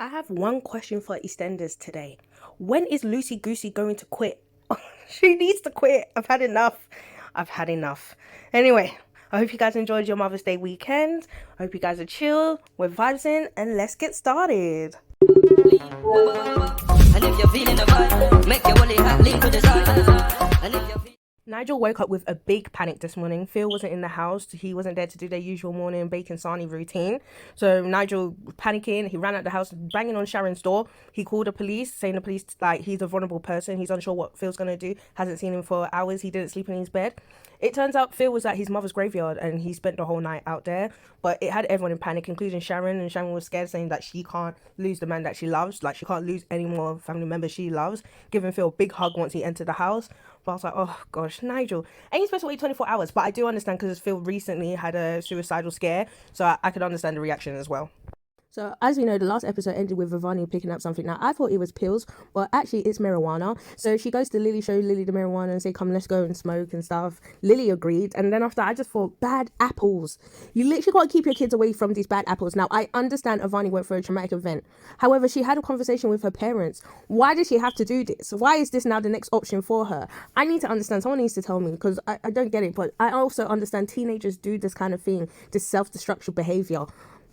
I have one question for Eastenders today. When is Loosy Goosy going to quit? She needs to quit. I've had enough. I've had enough. Anyway, I hope you guys enjoyed your Mother's Day weekend. I hope you guys are chill, we're vibing, and let's get started. And if you're feeling the vibe, make your wallet hat lean to the side. And if you're Nigel woke up with a big panic this morning. Phil wasn't in the house. He wasn't there to do their usual morning bacon sarnie routine. So Nigel panicking. He ran out the house, banging on Sharon's door. He called the police, saying the police, like, he's a vulnerable person. He's unsure what Phil's going to do. Hasn't seen him for hours. He didn't sleep in his bed. It turns out Phil was at his mother's graveyard and he spent the whole night out there. But it had everyone in panic, including Sharon. And Sharon was scared, saying that she can't lose the man that she loves. Like, she can't lose any more family members she loves. Giving Phil a big hug once he entered the house. But I was like, oh gosh, Nigel. And he's supposed to wait 24 hours. But I do understand because Phil recently had a suicidal scare. So I could understand the reaction as well. So, as we know, the last episode ended with Vivani picking up something. Now, I thought it was pills, but actually it's marijuana. So she goes to Lily, show Lily the marijuana and say, come, let's go and smoke and stuff. Lily agreed. And then after, I just thought, bad apples. You literally got to keep your kids away from these bad apples. Now, I understand Ivani went through a traumatic event. However, she had a conversation with her parents. Why did she have to do this? Why is this now the next option for her? I need to understand. Someone needs to tell me, because I don't get it. But I also understand teenagers do this kind of thing, this self-destructive behavior.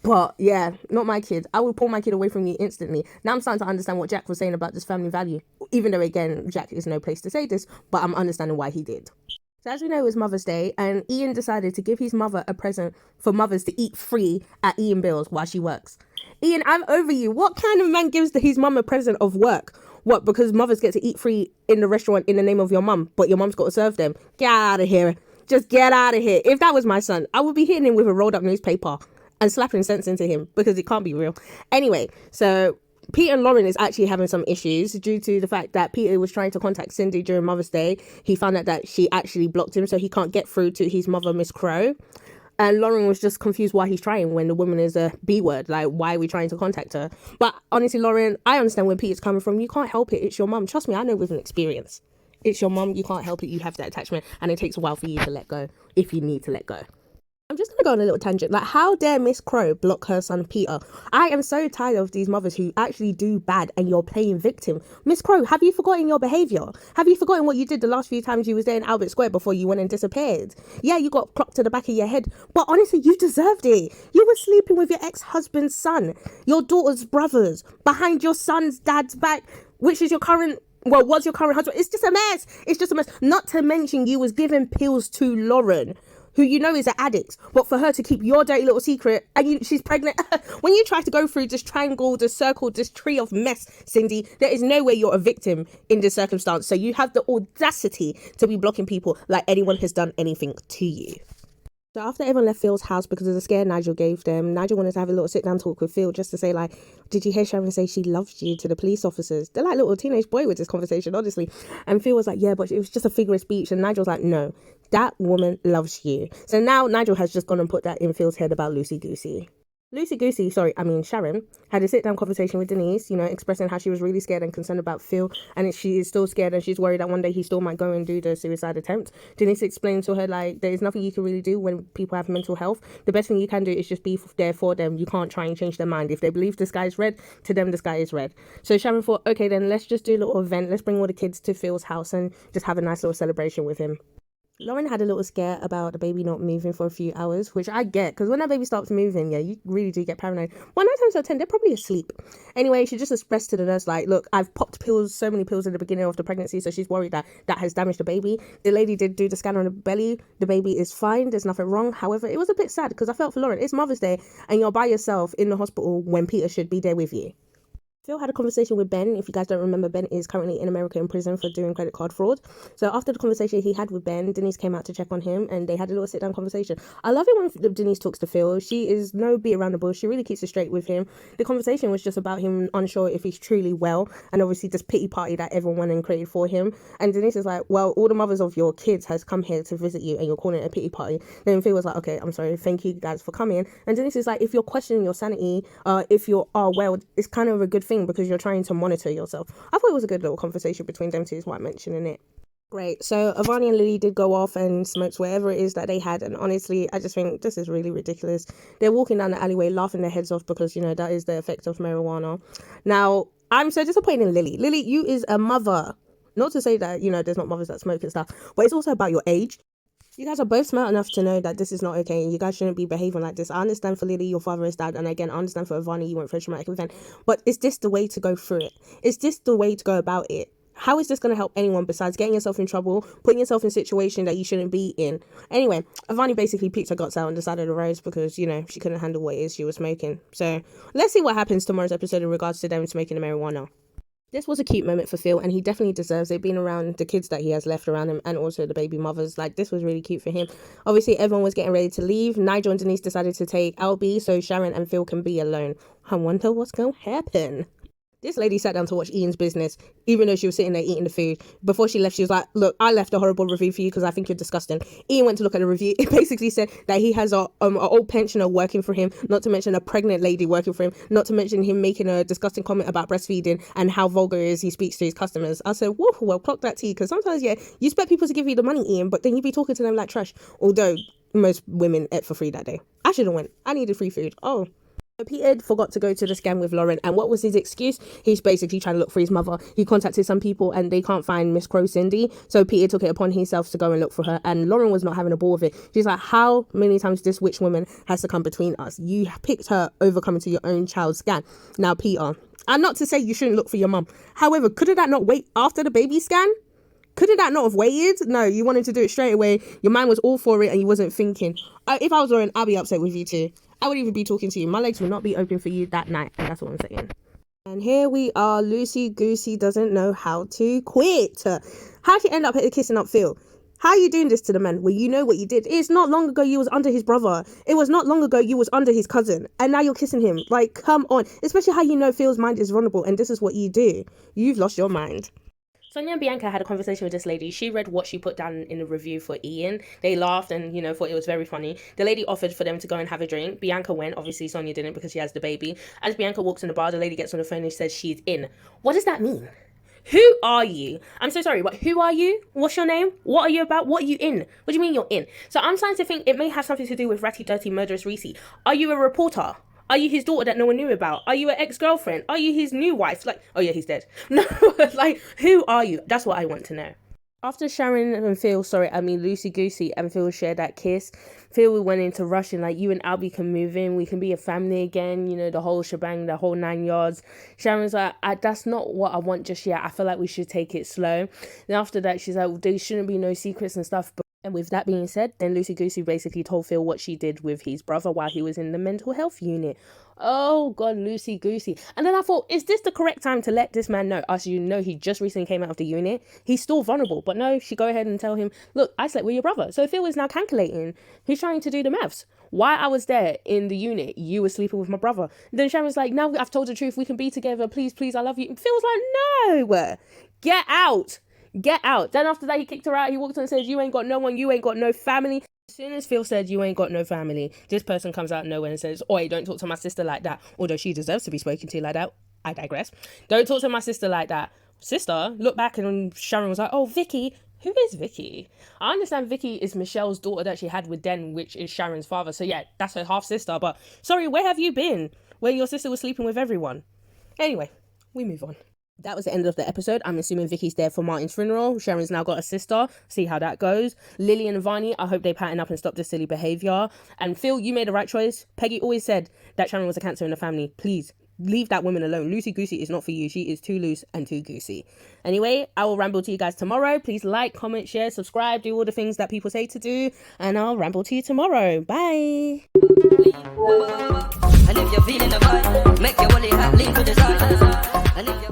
But yeah, not my kid. I would pull my kid away from you instantly. Now I'm starting to understand what Jack was saying about this family value. Even though, again, Jack is no place to say this, but I'm understanding why he did. So as we know, it was Mother's Day, and Ian decided to give his mother a present for mothers to eat free at Ian Bill's while she works. Ian, I'm over you. What kind of man gives his mum a present of work? What, because mothers get to eat free in the restaurant in the name of your mum, but your mum's got to serve them? Get out of here. Just get out of here. If that was my son, I would be hitting him with a rolled up newspaper and slapping sense into him, because it can't be real. Anyway, so Peter and Lauren is actually having some issues due to the fact that Peter was trying to contact Cindy during Mother's Day. He found out that she actually blocked him, so he can't get through to his mother, Miss Crow. And Lauren was just confused why he's trying when the woman is a B word. Like, why are we trying to contact her? But honestly, Lauren, I understand where Peter's coming from. You can't help it. It's your mum. Trust me, I know with an experience. It's your mum. You can't help it. You have that attachment. And it takes a while for you to let go, if you need to let go. I'm just going to go on a little tangent. Like, how dare Miss Crow block her son Peter? I am so tired of these mothers who actually do bad and you're playing victim. Miss Crow, have you forgotten your behaviour? Have you forgotten what you did the last few times you was there in Albert Square before you went and disappeared? Yeah, you got clocked to the back of your head, but honestly, you deserved it. You were sleeping with your ex-husband's son, your daughter's brothers, behind your son's dad's back, which is your current... well, what's your current husband? It's just a mess. It's just a mess. Not to mention you was giving pills to Lauren, who you know is an addict, but for her to keep your dirty little secret, and she's pregnant. When you try to go through this triangle, this circle, this tree of mess, Cindy, there is no way you're a victim in this circumstance. So you have the audacity to be blocking people like anyone has done anything to you. So after everyone left Phil's house because of the scare Nigel gave them, Nigel wanted to have a little sit-down talk with Phil just to say, like, did you hear Sharon say she loves you to the police officers? They're like little teenage boy with this conversation, honestly. And Phil was like, yeah, but it was just a figure of speech. And Nigel's like, no, that woman loves you. So now Nigel has just gone and put that in Phil's head about Loosy Goosy. Sharon had a sit-down conversation with Denise, expressing how she was really scared and concerned about Phil, and she is still scared and she's worried that one day he still might go and do the suicide attempt. Denise explained to her, like, there is nothing you can really do when people have mental health. The best thing you can do is just be there for them. You can't try and change their mind. If they believe the sky is red, to them the sky is red. So Sharon thought, okay, then let's just do a little event. Let's bring all the kids to Phil's house and just have a nice little celebration with him. Lauren had a little scare about the baby not moving for a few hours, which I get, because when that baby stops moving, yeah, you really do get paranoid. Well, 9 times out of 10, they're probably asleep. Anyway, she just expressed to the nurse, like, look, I've popped pills, so many pills in the beginning of the pregnancy, so she's worried that that has damaged the baby. The lady did do the scan on the belly. The baby is fine. There's nothing wrong. However, it was a bit sad because I felt for Lauren. It's Mother's Day and you're by yourself in the hospital when Peter should be there with you. Phil had a conversation with Ben. If you guys don't remember, Ben is currently in America in prison for doing credit card fraud. So after the conversation he had with Ben, Denise came out to check on him and they had a little sit-down conversation. I love it when Denise talks to Phil. She is no beat around the bush. She really keeps it straight with him. The conversation was just about him unsure if he's truly well, and obviously this pity party that everyone went and created for him. And Denise is like, well, all the mothers of your kids has come here to visit you and you're calling it a pity party. Then Phil was like, okay, I'm sorry, thank you guys for coming. And Denise is like, if you're questioning your sanity, if you are well, it's kind of a good thing because you're trying to monitor yourself. I thought it was a good little conversation between them two, is why I'm mentioning it. Great. So Avani and Lily did go off and smoked whatever it is that they had. And honestly, I just think this is really ridiculous. They're walking down the alleyway laughing their heads off because, you know, that is the effect of marijuana. Now, I'm so disappointed in Lily. Lily, you is a mother. Not to say that, you know, there's not mothers that smoke and stuff, but it's also about your age. You guys are both smart enough to know that this is not okay and you guys shouldn't be behaving like this. I understand for Lily, your father is dead, and again, I understand for Avani, you went through a traumatic event, but is this the way to go through it? Is this the way to go about it? How is this going to help anyone besides getting yourself in trouble, putting yourself in a situation that you shouldn't be in? Anyway, Avani basically picked her guts out on the side of the road because, you know, she couldn't handle what it is she was smoking. So let's see what happens tomorrow's episode in regards to them smoking the marijuana. This was a cute moment for Phil, and he definitely deserves it, being around the kids that he has left around him and also the baby mothers. Like, this was really cute for him. Obviously, everyone was getting ready to leave. Nigel and Denise decided to take Albie so Sharon and Phil can be alone. I wonder what's going to happen. This lady sat down to watch Ian's business, even though she was sitting there eating the food. Before she left, she was like, look, I left a horrible review for you because I think you're disgusting. Ian went to look at the review. It basically said that he has a old pensioner working for him, not to mention a pregnant lady working for him, not to mention him making a disgusting comment about breastfeeding and how vulgar it is he speaks to his customers. I said, whoa, well, clock that tea, because sometimes, yeah, you expect people to give you the money, Ian, but then you be talking to them like trash. Although most women ate for free that day. I should have went. I needed free food. Oh. Peter forgot to go to the scan with Lauren, and what was his excuse? He's basically trying to look for his mother. He contacted some people and they can't find Miss Crow Cindy, so Peter took it upon himself to go and look for her, and Lauren was not having a ball with it. She's like, how many times this witch woman has to come between us? You picked her over coming to your own child's scan. Now, Peter, and not to say you shouldn't look for your mum, however, could that not wait after the baby scan? Could that not have waited? No, you wanted to do it straight away. Your man was all for it and you wasn't thinking. If I was Lauren, I'd be upset with you too. I would even be talking to you. My legs will not be open for you that night. And that's what I'm saying. And here we are. Loosy Goosy doesn't know how to quit. How'd you end up kissing up Phil? How are you doing this to the man? Well, you know what you did. It's not long ago you was under his brother. It was not long ago you was under his cousin. And now you're kissing him. Like, come on. Especially how you know Phil's mind is vulnerable. And this is what you do. You've lost your mind. Sonia and Bianca had a conversation with this lady. She read what she put down in the review for Ian. They laughed and, you know, thought it was very funny. The lady offered for them to go and have a drink. Bianca went. Obviously, Sonia didn't because she has the baby. As Bianca walks in the bar, the lady gets on the phone and says she's in. What does that mean? Who are you? I'm so sorry, but who are you? What's your name? What are you about? What are you in? What do you mean you're in? So I'm starting to think it may have something to do with Ratty Dirty Murderous Reese. Are you a reporter? Are you his daughter that no one knew about? Are you an ex-girlfriend? Are you his new wife? Like, oh yeah, he's dead. No, like, who are you? That's what I want to know. After Sharon and Phil, Loosy Goosey and Phil shared that kiss, Phil went into rushing, like, you and Albie can move in. We can be a family again. You know, the whole shebang, the whole 9 yards. Sharon's like, that's not what I want just yet. I feel like we should take it slow. Then after that, she's like, well, there shouldn't be no secrets and stuff. And with that being said, then Loosy Goosey basically told Phil what she did with his brother while he was in the mental health unit. Oh God, Loosy Goosey. And then I thought, is this the correct time to let this man know? As you know, he just recently came out of the unit. He's still vulnerable. But no, she go ahead and tell him, look, I slept with your brother. So Phil is now calculating. He's trying to do the maths. While I was there in the unit, you were sleeping with my brother. Then Sharon's like, now I've told the truth. We can be together. Please, please, I love you. And Phil's like, no, get out. Get out. Then after that, he kicked her out. He walked on and said, you ain't got no one. You ain't got no family. As soon as Phil said, you ain't got no family, this person comes out of nowhere and says, oi, don't talk to my sister like that. Although she deserves to be spoken to like that. I digress. Don't talk to my sister like that. Sister, look back, and Sharon was like, oh, Vicky. Who is Vicky? I understand Vicky is Michelle's daughter that she had with Den, which is Sharon's father. So yeah, that's her half sister. But sorry, where have you been when your sister was sleeping with everyone? Anyway, we move on. That was the end of the episode. I'm assuming Vicky's there for Martin's funeral. Sharon's now got a sister. See how that goes. Lily and Vani, I hope they pattern up and stop this silly behaviour. And Phil, you made the right choice. Peggy always said that Sharon was a cancer in the family. Please, leave that woman alone. Loosy Goosey is not for you. She is too loose and too goosey. Anyway, I will ramble to you guys tomorrow. Please like, comment, share, subscribe, do all the things that people say to do. And I'll ramble to you tomorrow. Bye. And if you're feeling the vibe, make your wallet hot, lean to the